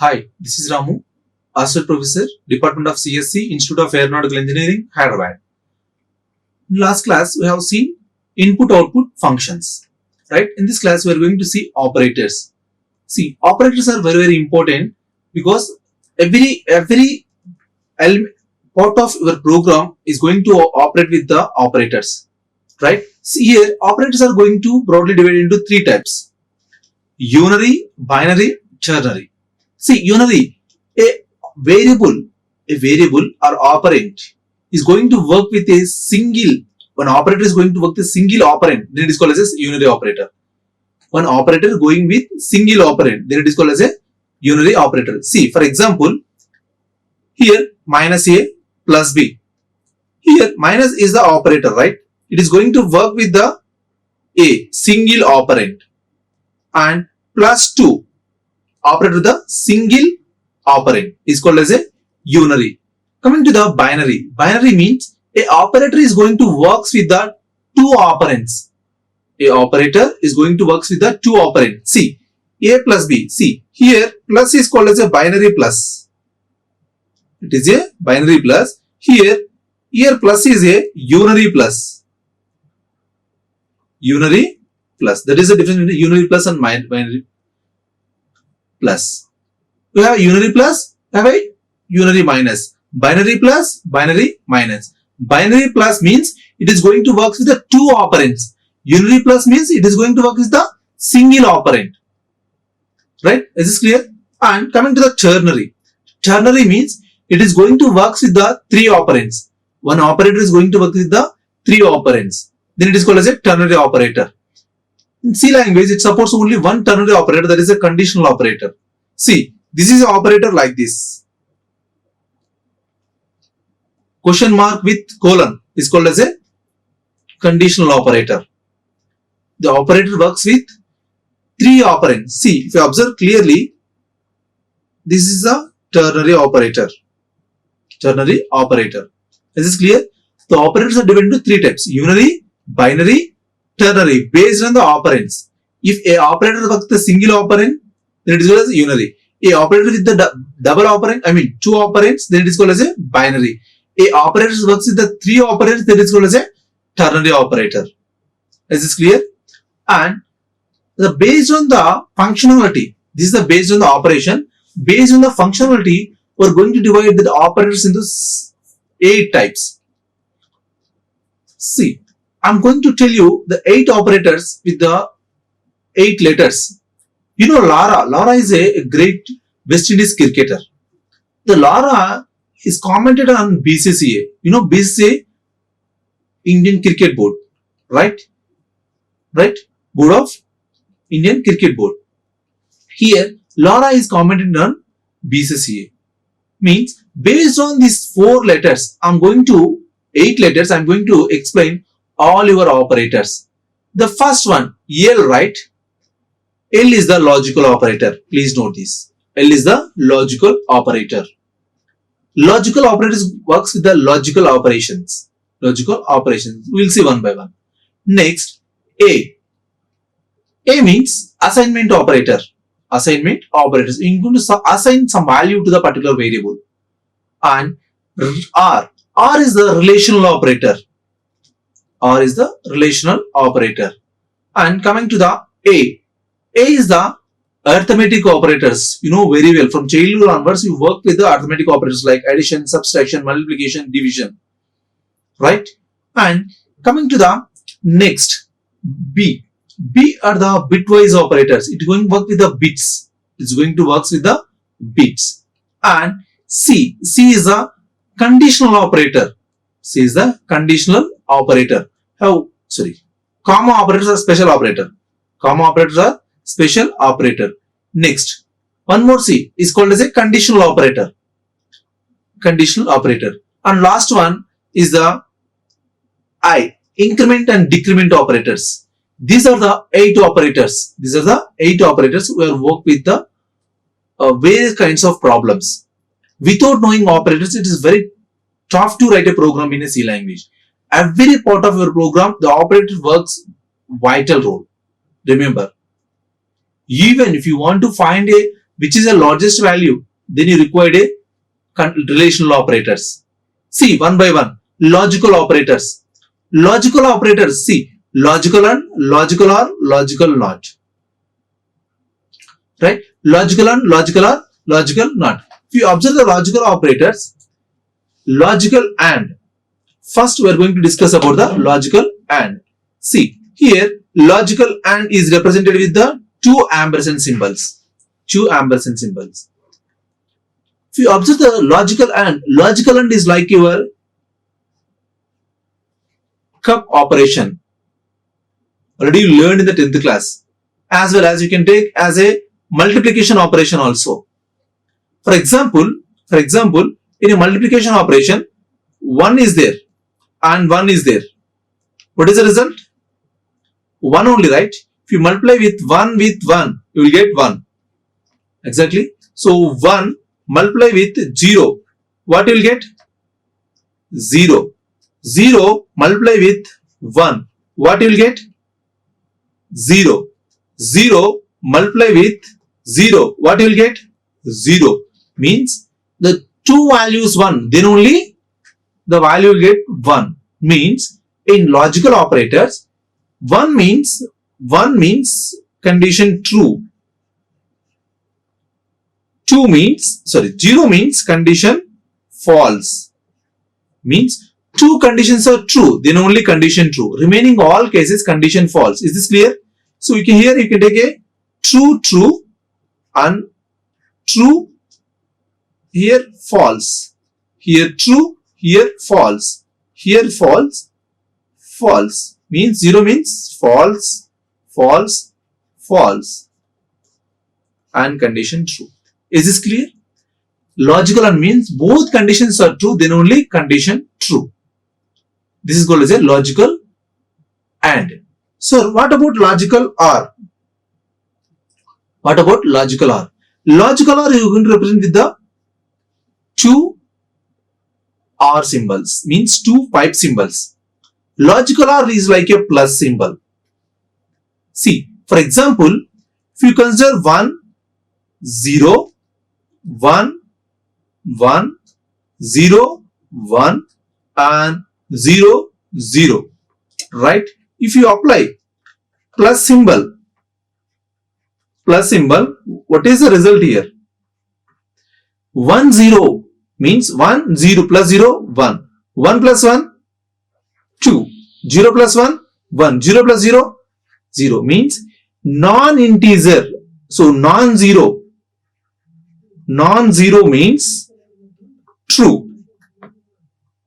Hi, this is Ramu, Associate Professor, Department of CSC, Institute of Aeronautical Engineering, Hyderabad. In last class, we have seen input-output functions. Right? In this class, we are going to see operators. See, operators are very important because every part of your program is going to operate with the operators. Right? See here, operators are going to broadly divide into three types: unary, binary, ternary. See, unary, a variable or operand is going to work with a single. One operator is going to work with a single operand, then it is called as a unary operator. One operator going with single operand, then it is called as a unary operator. See, for example, here minus a plus b. Here minus is the operator, right? It is going to work with the a single operand, and plus 2 operate with the single operand is called as a unary. Coming to the binary. Binary means a operator is going to work with the two operands. A operator is going to work with the two operands. See, a plus b. See, here plus is called as a binary plus. It is a binary plus. Here plus is a unary plus. Unary plus. That is the difference between unary plus and binary plus. We have a unary plus, have a unary minus. Binary plus, binary minus. Binary plus means it is going to work with the two operands. Unary plus means it is going to work with the single operand. Right? Is this clear? And coming to the ternary. Ternary means it is going to work with the three operands. One operator is going to work with the three operands. Then it is called as a ternary operator. In C language, it supports only one ternary operator, that is a conditional operator. See, this is an operator like this. Question mark with colon is called as a conditional operator. The operator works with three operands. See, if you observe clearly, this is a ternary operator. Ternary operator. Is this clear? The operators are divided into three types: unary, binary, ternary, based on the operands. If a operator works with a single operand, then it is called as a unary. A operator with the double operand, two operands, then it is called as a binary. A operator works with the three operands, then it is called as a ternary operator. Is this clear? And based on the functionality, this is the based on the operation. Based on the functionality, we are going to divide the operators into 8 types. See, I'm going to tell you the 8 operators with the 8 letters. You know Lara. Lara is a great West Indies cricketer. The Lara is commented on BCCA. You know BCCA, Indian Cricket Board, right? Right? Board of Indian Cricket Board. Here, Lara is commented on BCCA. Means based on these 4 letters, 8 letters, I'm going to explain all your operators. The first one, L, right? L is the logical operator. Please note this. L is the logical operator. Logical operators works with the logical operations. Logical operations. We'll see one by one. Next, A. A means assignment operator. Assignment operators. You're going to assign some value to the particular variable. And R. R is the relational operator. R is the relational operator. And coming to the A. A is the arithmetic operators. You know very well. From childhood onwards, you work with the arithmetic operators like addition, subtraction, multiplication, division. Right? And coming to the next, B. B are the bitwise operators. It is going to work with the bits. It's going to work with the bits. And C. C is the conditional operator. C is the conditional operator. Comma operators are special operator. Comma operators are special operator. Next, one more C is called as a conditional operator. Conditional operator. And last one is the I. Increment and decrement operators. These are the 8 operators. These are the 8 operators who will work with the various kinds of problems. Without knowing operators, it is very tough to write a program in a C language. Every part of your program, the operator works vital role. Remember, even if you want to find a which is the largest value, then you require a relational operators. See one by one. Logical operators. Logical operators. See logical and logical or logical not. Right? Logical and logical or logical not. If you observe the logical operators, logical and. First, we are going to discuss about the logical and. See here, logical and is represented with the two ampersand symbols. Two ampersand symbols. If you observe the logical and is like your cup operation. Already you learned in the 10th class. As well as you can take as a multiplication operation also. For example, in a multiplication operation, 1 is there and 1 is there. What is the result? 1 only, right? If you multiply with 1, you will get 1. Exactly. So 1 multiply with 0. What you will get? 0. 0 multiply with 1. What you will get? 0. 0 multiply with 0. What you will get? 0. Means the two values 1. Then only the value will get 1. Means in logical operators, 1 means condition true. 0 means condition false. Means two conditions are true, then only condition true. Remaining all cases condition false. Is this clear? So you can take a true and true, here false, here true, here false, here false, false. Means 0 means false, false, false, and condition true. Is this clear? Logical and means both conditions are true, then only condition true. This is called as a logical and. So what about logical or? What about logical or? Logical or you are going to represent with the two or symbols, means two pipe symbols. Logical or is like a plus symbol. See, for example, if you consider 1, 0, 1, 1, 0, 1 and 0, 0. Right? If you apply plus symbol, what is the result here? 1, 0 means 1, 0 plus 0, 1. 1 plus 1, 2. 0 plus 1, 1. 0 plus 0, 0 means non-integer. So non-zero means true.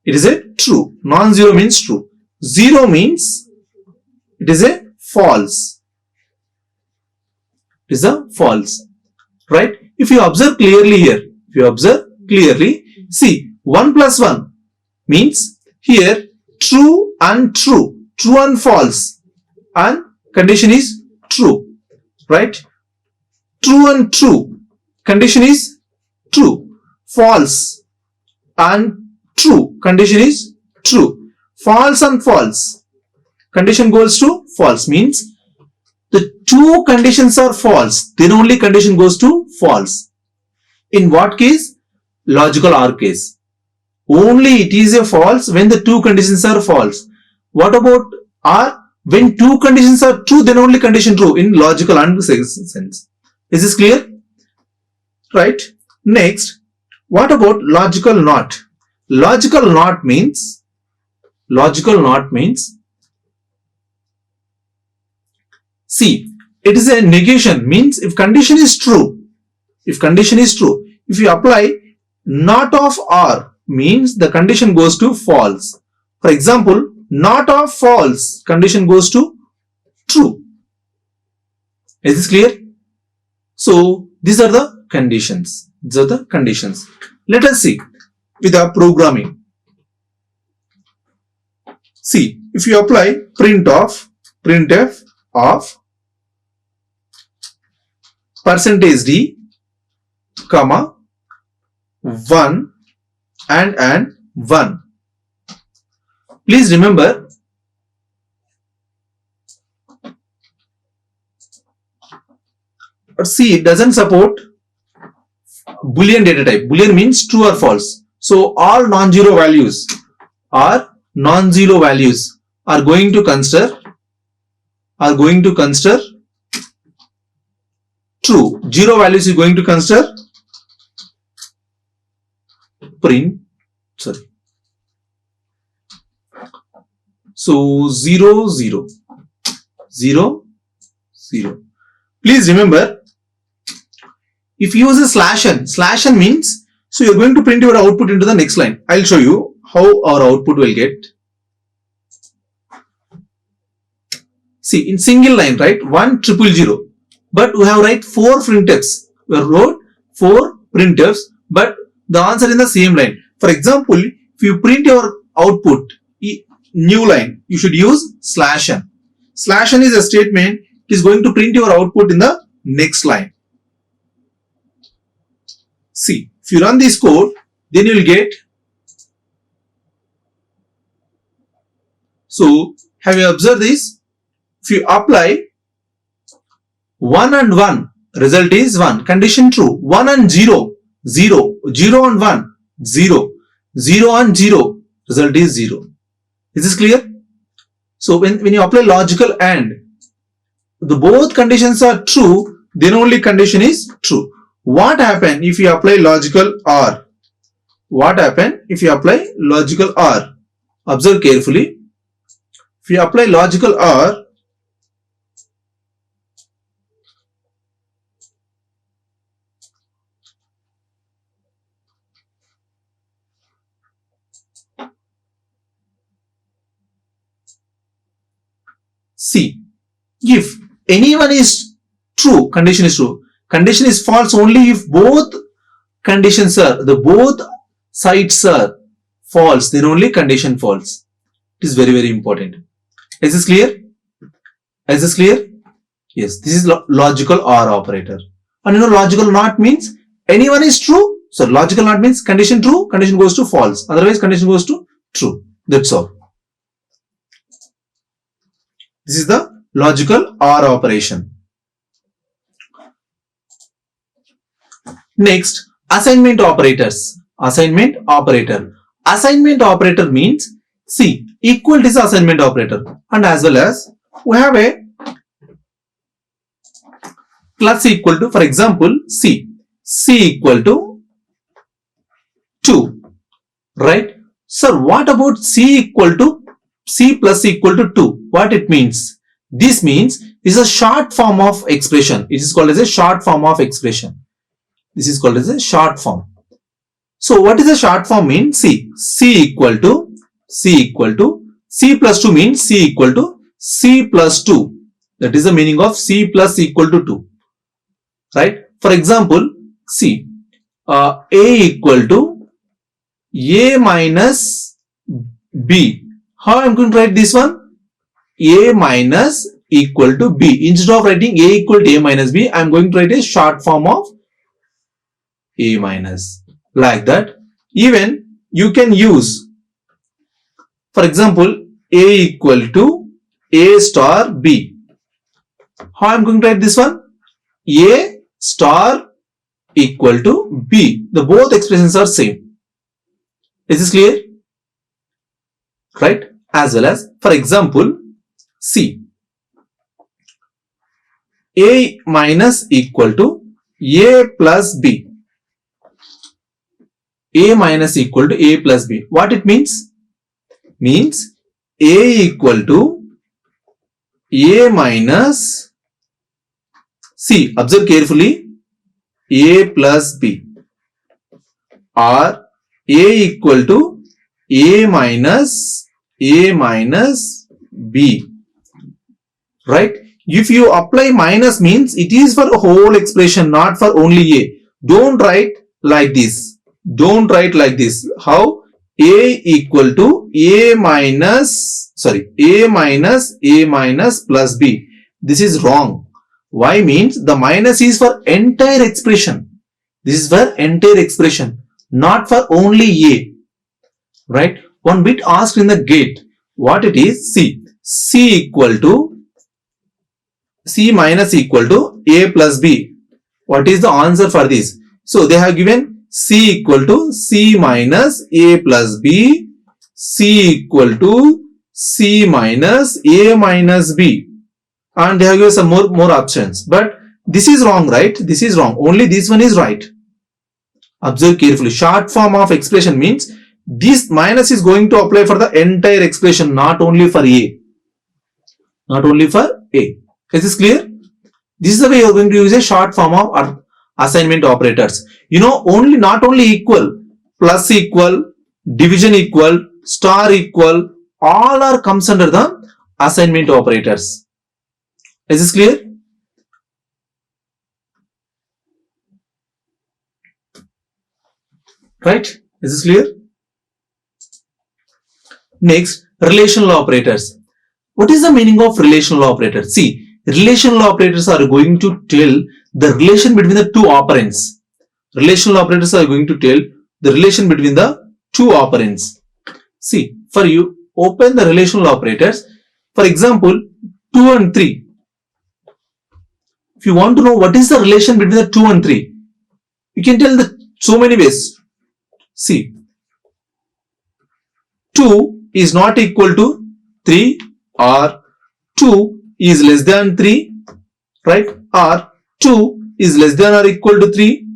It is a true. Non-zero means true. 0 means it is a false. It is a false. Right? If you observe clearly here, see 1 plus 1 means here true and true, true and false, and condition is true. Right? True and true, condition is true. False and true, condition is true. False and false, condition goes to false. Means the two conditions are false, then only condition goes to false. In what case? Logical OR case. Only it is a false when the two conditions are false. What about OR? When two conditions are true, then only condition true in logical and sense. Is this clear? Right? Next, what about logical not? Logical not means see, it is a negation. Means if condition is true, if you apply not of OR, means the condition goes to false. For example, not of false, condition goes to true. Is this clear? So these are the conditions. Let us see with the programming. See, if you apply printf of %d, comma 1 and 1. Please remember, C doesn't support Boolean data type. Boolean means true or false. So all non-zero values are going to consider true. Zero values is going to consider print. Sorry. So 0 0 0 0. Please remember, if you use a slash n means, so you're going to print your output into the next line. I'll show you how our output will get. See, in single line, right, 1 0 0 0, but we have write 4 printfs. We wrote 4 printfs, but the answer in the same line. For example, if you print your output new line, you should use slash n. Slash n is a statement. It is going to print your output in the next line. See, if you run this code, then you will get. So, have you observed this? If you apply 1 and 1, result is 1. Condition true. 1 and 0, 0. 0 and 1, 0. 0 and 0, result is 0. Is this clear? So, when you apply logical AND, the both conditions are true, then only condition is true. What happen if you apply logical OR? What happen if you apply logical OR? Observe carefully. If you apply logical OR, see, if anyone is true, condition is true. Condition is false only if both conditions are, both sides are false, then only condition false. It is very, very important. Is this clear? Is this clear? Yes, this is logical OR operator. And you know logical NOT means anyone is true. So logical NOT means condition true, condition goes to false. Otherwise condition goes to true. That's all. This is the logical OR operation. Next, assignment operators. Assignment operator. Assignment operator means, see, equal is assignment operator, and as well as we have a plus equal to, for example, C equal to 2, right? Sir, what about C equal to C plus equal to 2? What it means? This means is a short form of expression. It is called as a short form of expression. This is called as a short form. So what is a short form mean? C equal to C plus 2 means C equal to C plus 2. That is the meaning of C plus equal to 2. Right? For example, C A equal to A minus B. How I am going to write this one? A minus equal to B. Instead of writing A equal to A minus B, I am going to write a short form of A minus. Like that. Even you can use, for example, A equal to A star B. How I am going to write this one? A star equal to B. The both expressions are same. Is this clear? Right? As well as, for example, C. A minus equal to A plus B. A minus equal to A plus B. What it means? Means A equal to A minus, see, observe carefully, A plus B, or A equal to A minus B. Right? If you apply minus means it is for a whole expression, not for only A. Don't write like this. Don't write like this. How? A equal to A minus plus B. This is wrong. Why? Means the minus is for entire expression. This is for entire expression, not for only A. Right? One bit asked in the gate. What it is? C equal to C minus equal to A plus B. What is the answer for this? So they have given C equal to C minus A plus B, C equal to C minus A minus B, and they have given some more options. But this is wrong, right? This is wrong. Only this one is right. Observe carefully. Short form of expression means this minus is going to apply for the entire expression, not only for A. Not only for A. Is this clear? This is the way you are going to use a short form of assignment operators. You know, not only equal, plus equal, division equal, star equal, all are comes under the assignment operators. Is this clear? Right? Is this clear? Next, relational operators. What is the meaning of relational operators? See, relational operators are going to tell the relation between the two operands. Relational operators are going to tell the relation between the two operands. See, for you, open the relational operators. For example, 2 and 3. If you want to know what is the relation between the 2 and 3, you can tell the so many ways. See, 2 is not equal to 3, or 2 is less than 3, right? Or 2 is less than or equal to 3,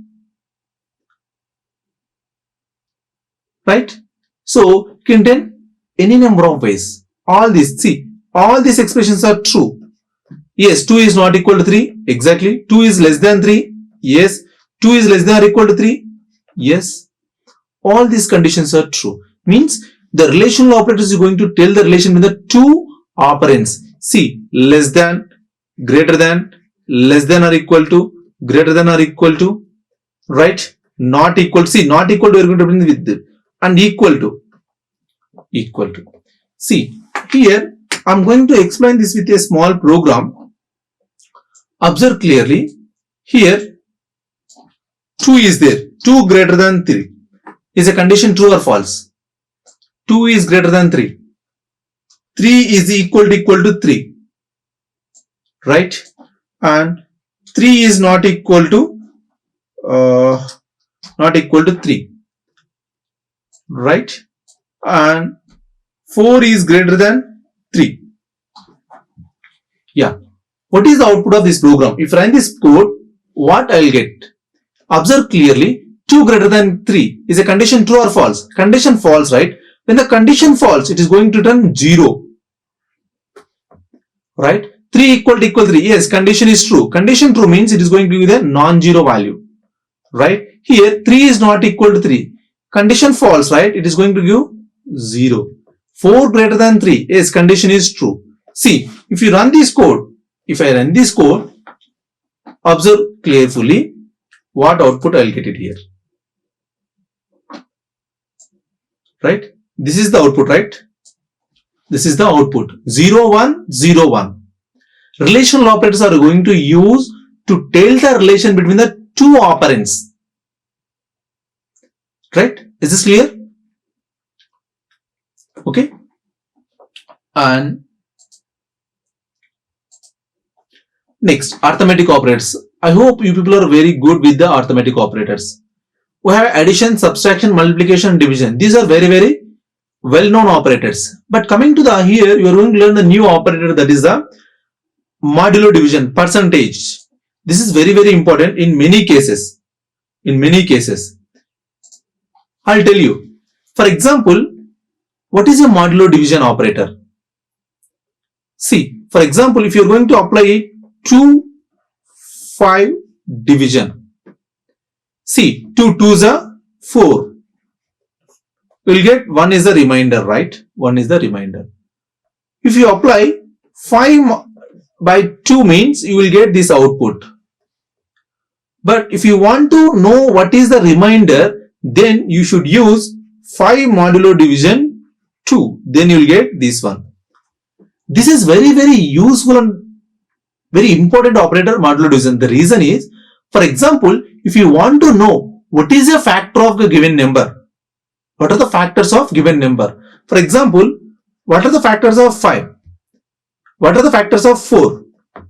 right? So, you can tell any number of ways. All these, see, all these expressions are true. Yes, 2 is not equal to 3, exactly. 2 is less than 3, yes. 2 is less than or equal to 3, yes. All these conditions are true. Means the relational operators is going to tell the relation with the two operands. See, less than, greater than, less than or equal to, greater than or equal to, right? Not equal to, see, not equal to, we are going to bring with, and equal to, equal to. See, here I am going to explain this with a small program. Observe clearly. Here 2 is there. 2 greater than 3. Is a condition true or false? 2 is greater than 3. 3 is equal to 3. Right? And 3 is not equal to 3. Right? And 4 is greater than 3. Yeah. What is the output of this program? If I run this code, what I will get? Observe clearly. 2 greater than 3 is a condition true or false? Condition false, right? When the condition false, it is going to return 0. Right? 3 equal to 3. Yes, condition is true. Condition true means it is going to give the non-zero value. Right? Here 3 is not equal to 3. Condition false, right? It is going to give 0. 4 greater than 3. Yes, condition is true. See, if you run this code, if I run this code, observe carefully what output I will get it here. Right? This is the output, right? This is the output. 0, 1, 0, 1. Relational operators are going to use to tell the relation between the two operands. Right? Is this clear? Okay. And next, arithmetic operators. I hope you people are very good with the arithmetic operators. We have addition, subtraction, multiplication, division. These are very well-known operators. But coming to the here, you are going to learn the new operator, that is the modulo division, percentage. This is very important in many cases. In many cases. I'll tell you. For example, what is a modulo division operator? See, for example, if you are going to apply 2, 5 division. See, 2 2s are 4. You will get 1 is the remainder, right? 1 is the remainder. If you apply 5 by 2 means you will get this output. But if you want to know what is the remainder, then you should use 5 modulo division 2. Then you will get this one. This is very useful and very important operator, modulo division. The reason is, for example, if you want to know what is a factor of a given number, what are the factors of given number? For example, what are the factors of 5? What are the factors of 4?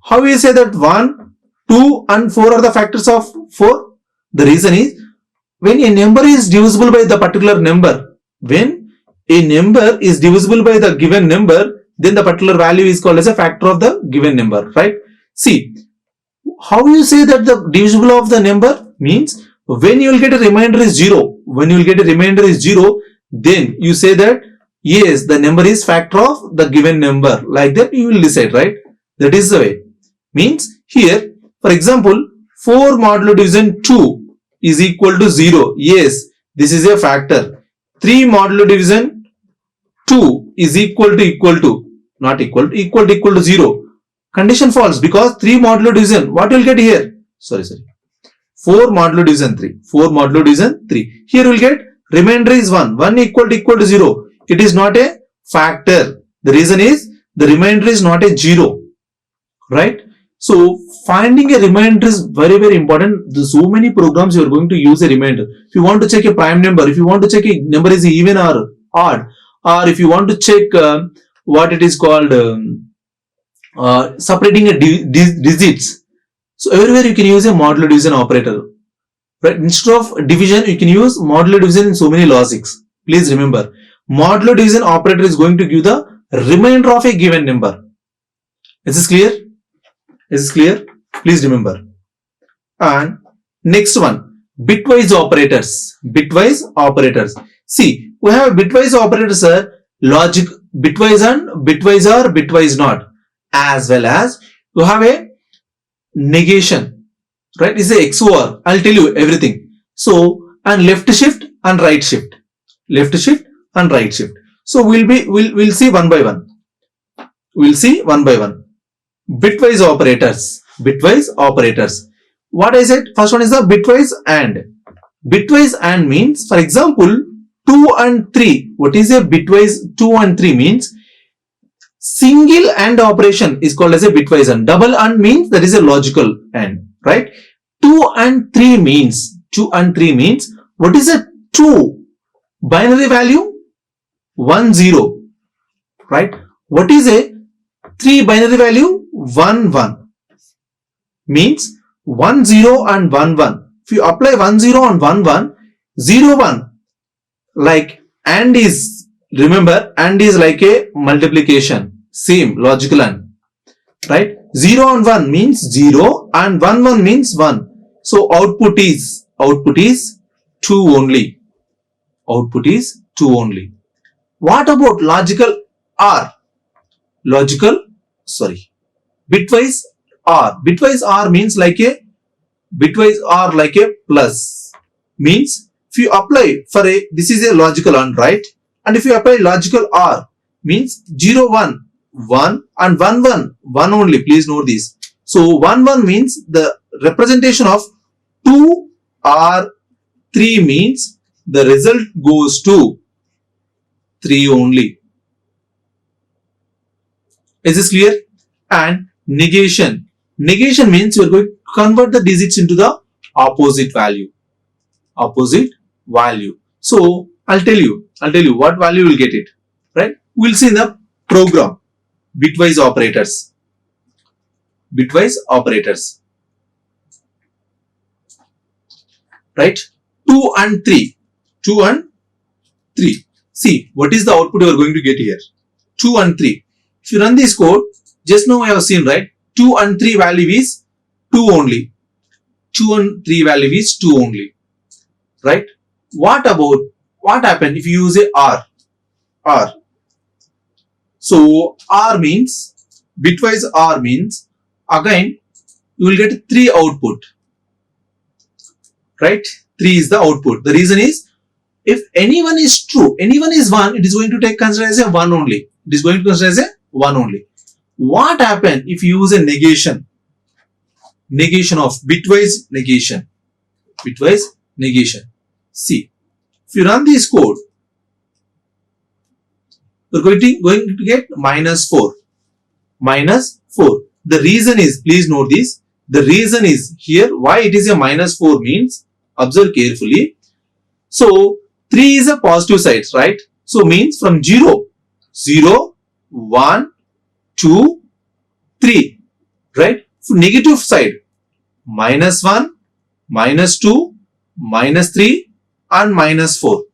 How we say that 1, 2 and 4 are the factors of 4? The reason is, when a number is divisible by the particular number, when a number is divisible by the given number, then the particular value is called as a factor of the given number, right? See, how you say that the divisible of the number means, when you will get a remainder is 0, when you will get a remainder is 0, then you say that yes, the number is factor of the given number. Like that you will decide, right? That is the way. Means here, for example, 4 modulo division 2 is equal to 0. Yes, this is a factor. 3 modulo division 2 is equal to, not equal to 0. Condition false, because 3 modulo division, what you will get here? 4 modulo division 3. 4 modulo division 3. Here you will get remainder is 1. 1 equal to 0. It is not a factor. The reason is, the remainder is not a 0. Right? So finding a remainder is very, very important. There's so many programs you are going to use a remainder. If you want to check a prime number, if you want to check a number is even or odd, or if you want to check what it is called separating a digits. So everywhere you can use a modulo division operator. Right? Instead of division, you can use modulo division in so many logics. Please remember, modulo division operator is going to give the remainder of a given number. Is this clear? Is this clear? Please remember. And next one, bitwise operators. Bitwise operators. See, we have bitwise operators, logic bitwise and bitwise or bitwise not, as well as you have a negation. Right? It's a XOR. I'll tell you everything. So, and left shift and right shift. Left shift and right shift. So we'll see one by one. We'll see one by one. Bitwise operators. Bitwise operators. What is it? First one is the bitwise AND. Bitwise AND means, for example, 2 and 3. What is a bitwise 2 and 3 means? Single AND operation is called as a bitwise AND. Double AND means that is a logical AND. Right? 2 and 3 means, what is a 2? Binary value 1 0. Right? What is a 3 binary value? 1 1. Means 1 0 and 1 1. If you apply 1 0 and 1 1, 0 1, like AND is, remember, AND is like a multiplication, same logical AND. Right? 0 and 1 means 0 and 1 1 means 1. So output is 2 only. Output is 2 only. What about logical OR? Bitwise OR. Bitwise OR means like a plus. Means if you apply for this is a logical AND, right? And if you apply logical OR, means 0 1 1 and 1 1 1 only. Please note this. So 1 1 means the representation of 2 or 3 means the result goes to 3 only. Is this clear? And negation. Negation means you are going to convert the digits into the opposite value. Opposite value. So I'll tell you what value you will get it. Right? We'll see in the program. Bitwise operators. Bitwise operators. Right? 2 and 3. 2 and 3. See, what is the output you are going to get here? 2 and 3. If you run this code, just now I have seen, right? 2 and 3 value is 2 only. 2 and 3 value is 2 only. Right? What happened if you use a OR? OR. So OR means, bitwise OR means, again you will get 3 output. Right? 3 is the output. The reason is, if anyone is true, anyone is 1, it is going to take consider as a 1 only. It is going to consider as a 1 only. What happened if you use a negation? Negation of bitwise negation. Bitwise negation. See, if you run this code, you are going to get -4. -4. The reason is, please note this, the reason is here why it is a -4 means, observe carefully. So 3 is a positive side, right? So means from 0, 1, 2, 3, right? For negative side, -1, -2, -3 and -4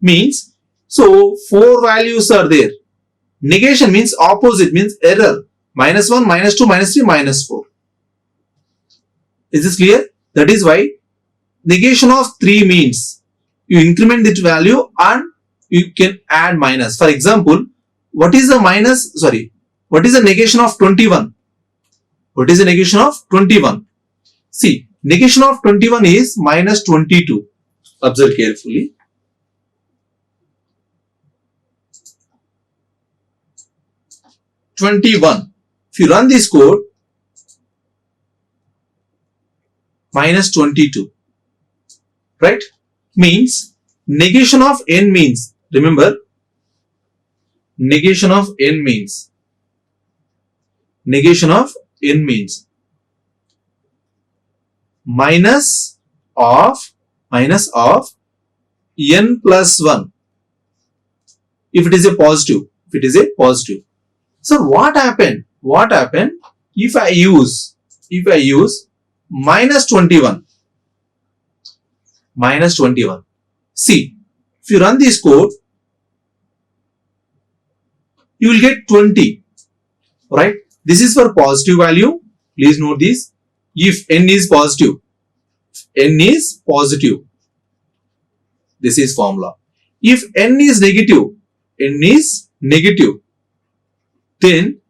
means, so 4 values are there. Negation means opposite, means error. -1, -2, -3, -4. Is this clear? That is why negation of 3 means you increment that value and you can add minus. For example, what is the negation of 21? What is the negation of 21? See, negation of 21 is -22. Observe carefully. -21. If you run this code, -22. Right? Means negation of n means, remember, negation of n means minus of n plus 1 if it is a positive. So what happened if I use -21? See, if you run this code, you will get 20, right? This is for positive value. Please note this. If n is positive, this is formula. If n is negative, then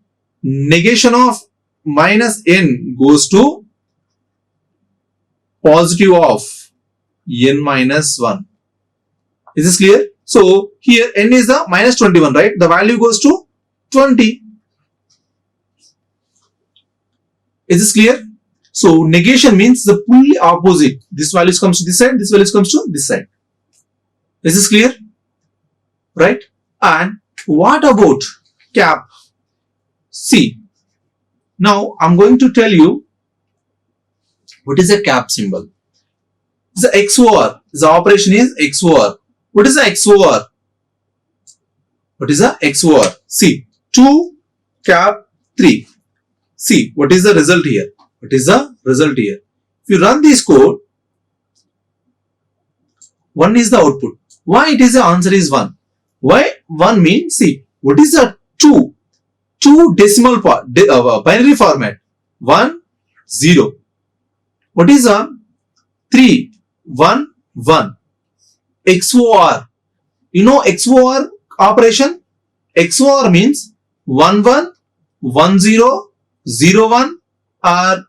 negation of -n goes to positive of n minus 1. Is this clear? So here n is the -21, right? The value goes to 20. Is this clear? So negation means the fully opposite. This value comes to this side, this value comes to this side. Is this clear? Right? And what about cap? See, now I'm going to tell you what is a cap symbol. The XOR, the operation is XOR. What is the XOR? See, 2 cap 3. See, what is the result here? If you run this code, 1 is the output. Why it is the answer is 1? Why 1 means, see, what is the 2? 2 decimal part, binary format. 1, 0. What is a 3? 1, 1. XOR. You know XOR operation? XOR means 1, 1, 1, 0, 0, 1 or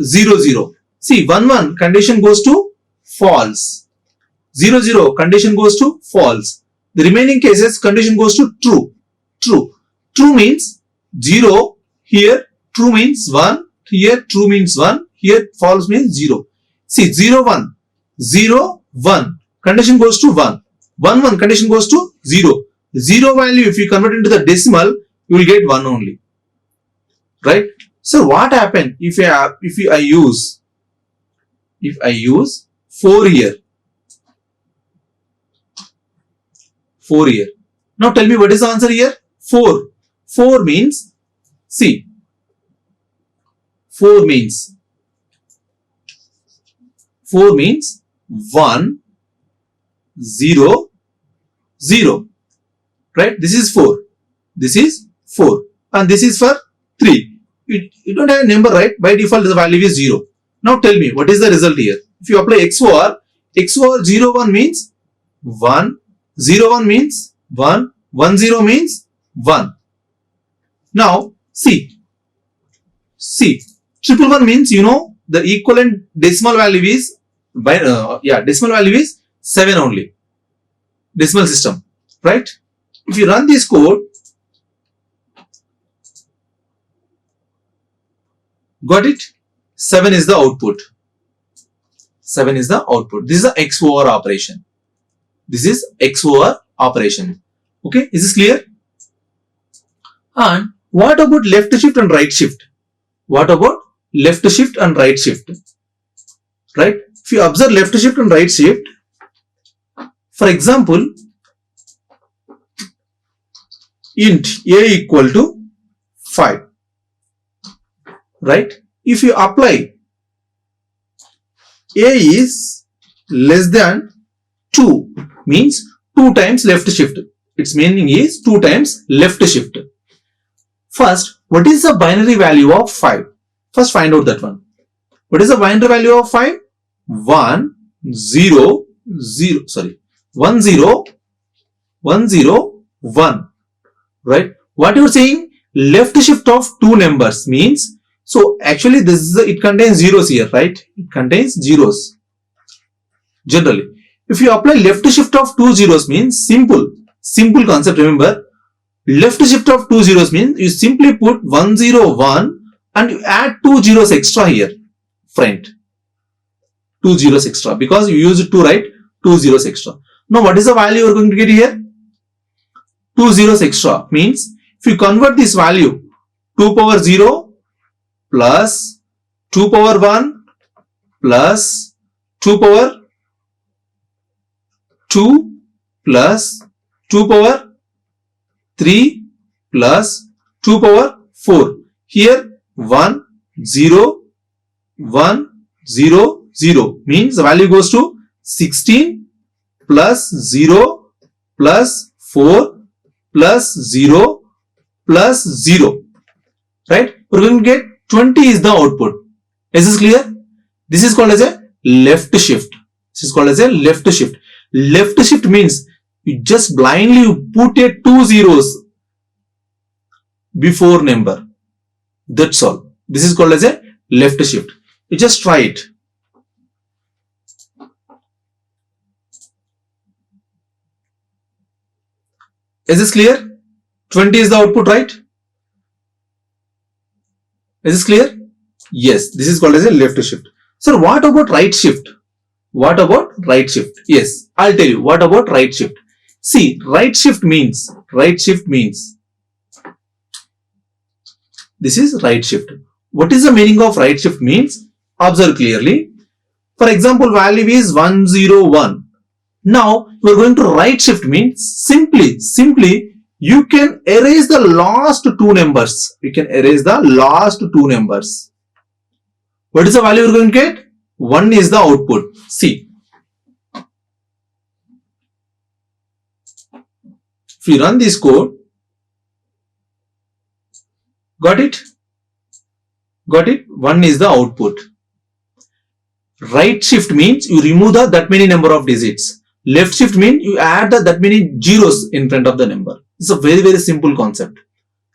0, 0. See, 1, 1 condition goes to false. 0, 0 condition goes to false. The remaining cases condition goes to true. True means 0. Here true means 1. Here true means 1. Here false means 0. See, 0, 1. 0, 1. Condition goes to 1. 1, 1 condition goes to 0. 0 value, if you convert into the decimal, you will get 1 only. Right? So what happened if I use 4 here? 4 here. Now tell me what is the answer here? 4. 4 means, see, 4 means 1, 0, 0. Right? This is 4. And this is for 3. You don't have a number, right? By default the value is 0. Now tell me what is the result here? If you apply XOR 0, 1 means 1, 0, 1 means 1, 1, 0 means 1. Now see, 111 means, you know, the equivalent decimal value is decimal value is 7 only. Decimal system, right? If you run this code, got it? 7 is the output. This is the XOR operation. Okay, is this clear? And what about left shift and right shift? Right? If you observe left shift and right shift, for example, int a equal to 5. Right? If you apply a is less than 2 means 2 times left shift. Its meaning is 2 times left shift. First, what is the binary value of 5? First find out that one. What is the binary value of 5? 1 0 0, sorry, 1 0 1 0 1, right? What you are saying, left shift of 2 numbers means, so actually this is it contains zeros here, right? It contains zeros generally. If you apply left shift of 2 zeros means simple concept. Remember, left shift of 2 zeros means you simply put 1 0 1 and you add 2 zeros extra here, friend. 2 zeros extra because you used 2, right? 2 zeros extra. Now what is the value you are going to get here? 2 zeros extra means if you convert this value, 2 power 0 plus 2 power 1 plus 2 power 2 plus 2 power 3 plus 2 power 4. Here 1 0 1 0 0 means the value goes to 16 plus 0 plus 4 plus 0 plus 0, right? We're going to get 20 is the output. Is this clear? This is called as a left shift. This is called as a left shift. Left shift means you just blindly put a 2 zeros before number. That's all. This is called as a left shift. You just try it. Is this clear? 20 is the output, right? Is this clear? Yes, this is called as a left shift. Sir, what about right shift? What about right shift? Yes, I'll tell you. What about right shift? See, right shift means, this is right shift. What is the meaning of right shift means? Observe clearly. For example, value is 101. Now, we are going to right shift means simply you can erase the last 2 numbers. You can erase the last 2 numbers. What is the value you are going to get? 1 is the output. See. If you run this code, got it? Got it? 1 is the output. Right shift means you remove that many number of digits. Left shift means you add that many zeros in front of the number. It's a very simple concept,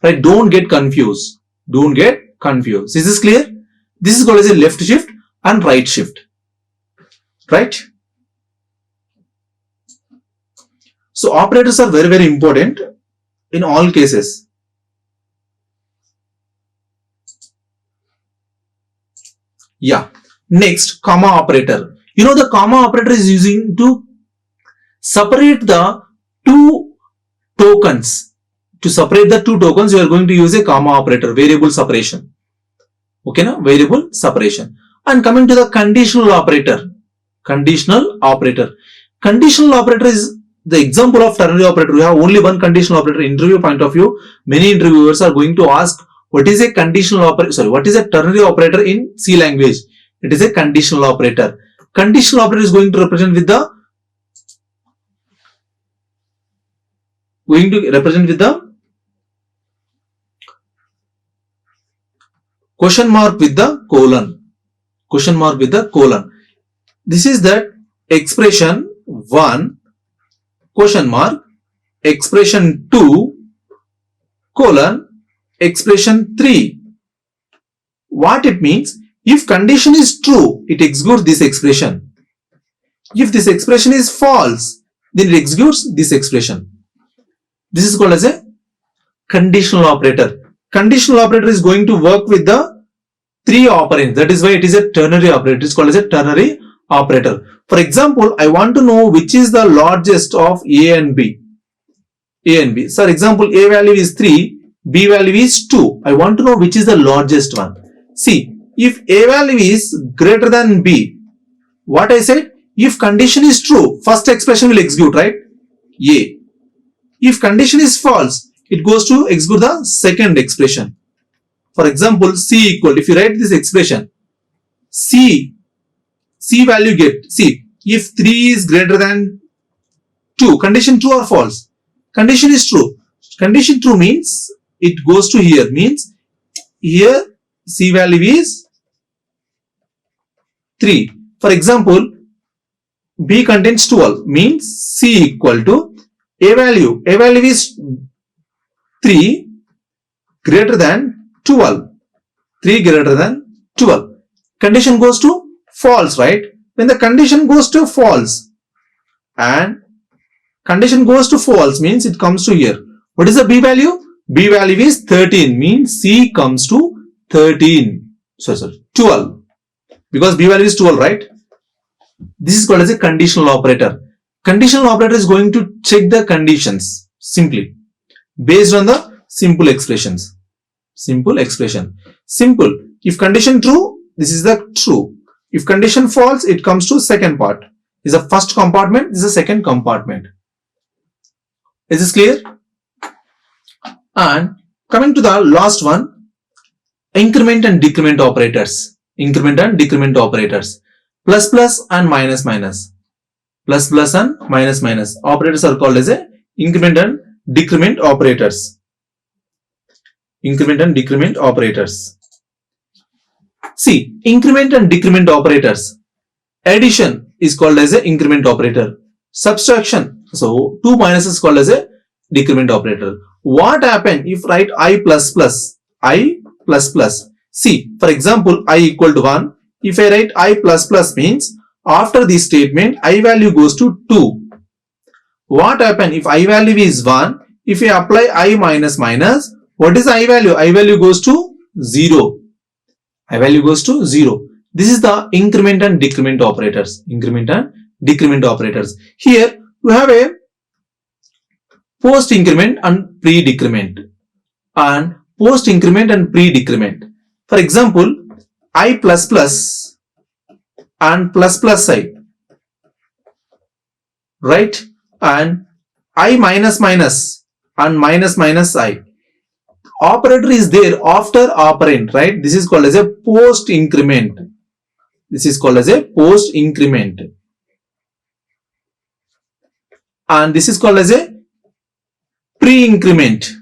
right? Don't get confused. Don't get confused. Is this clear? This is called as a left shift and right shift, right? So operators are very important in all cases. Yeah. Next, comma operator. You know the comma operator is using to separate the 2 tokens. To separate the 2 tokens, you are going to use a comma operator, variable separation. Okay, na? Variable separation. And coming to the conditional operator. Conditional operator. Conditional operator is the example of ternary operator. We have only one conditional operator. Interview point of view, many interviewers are going to ask what is a conditional operator, sorry, what is a ternary operator in C language? It is a conditional operator. Conditional operator is going to represent with the question mark with the colon. Question mark with the colon. This is that expression 1 question mark, expression 2 colon, expression 3. What it means? If condition is true, it executes this expression. If this expression is false, then it executes this expression. This is called as a conditional operator. Conditional operator is going to work with the 3 operands. That is why it is a ternary operator. It is called as a ternary operator. For example, I want to know which is the largest of A and B. A and B. So, for example, A value is 3, B value is 2. I want to know which is the largest one. See, if A value is greater than B, what I said? If condition is true, first expression will execute, right? A. If condition is false, it goes to execute the second expression. For example, C equal, if you write this expression, C value get, see, if 3 is greater than 2, condition true or false? Condition is true. Condition true means it goes to here, means here C value is 3. For example, B contains 12 means C equal to A value is 3 greater than 12. 3 greater than 12. Condition goes to false, right? When the condition goes to false and condition goes to false means it comes to here. What is the B value? B value is 13 means C comes to 13. 12. Because B value is 12, right? This is called as a conditional operator. Conditional operator is going to check the conditions simply based on the simple expressions. Simple expression. Simple. If condition true, this is the true. If condition false, it comes to second part. This is the first compartment, this is the second compartment. Is this clear? And coming to the last one, increment and decrement operators. Increment and decrement operators. Plus plus and minus minus. Plus plus and minus minus. Operators are called as a increment and decrement operators. Increment and decrement operators. See, increment and decrement operators. Addition is called as an increment operator. Subtraction, so 2 minus is called as a decrement operator. What happen if write I plus plus? I plus plus. See, for example, I equal to 1. If I write I plus plus means after this statement, I value goes to 2. What happen if I value is 1? If I apply I minus minus, what is I value? I value goes to 0. I value goes to 0. This is the increment and decrement operators. Increment and decrement operators. Here we have a post increment and pre decrement. And post increment and pre decrement. For example, I plus plus and plus plus I. Right? And I minus minus and minus minus I. Operator is there after operand, right? This is called as a post increment. This is called as a post increment. And this is called as a pre increment.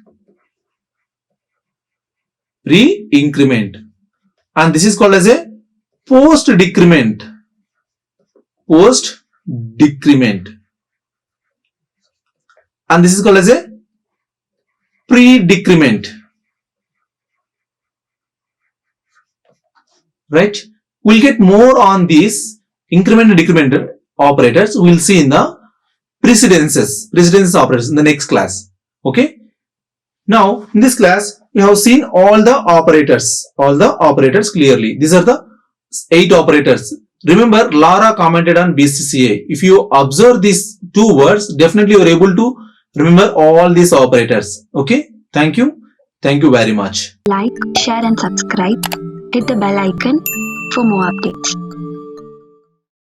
Pre increment. And this is called as a post decrement. Post decrement. And this is called as a pre decrement. Right? We'll get more on these increment and decrement operators. We'll see in the precedences operators in the next class. Okay? Now, in this class, we have seen all the operators clearly. These are the 8 operators. Remember, Lara commented on BCCA. If you observe these 2 words, definitely you are able to remember all these operators. Okay? Thank you. Thank you very much. Like, share and subscribe. Hit the bell icon for more updates.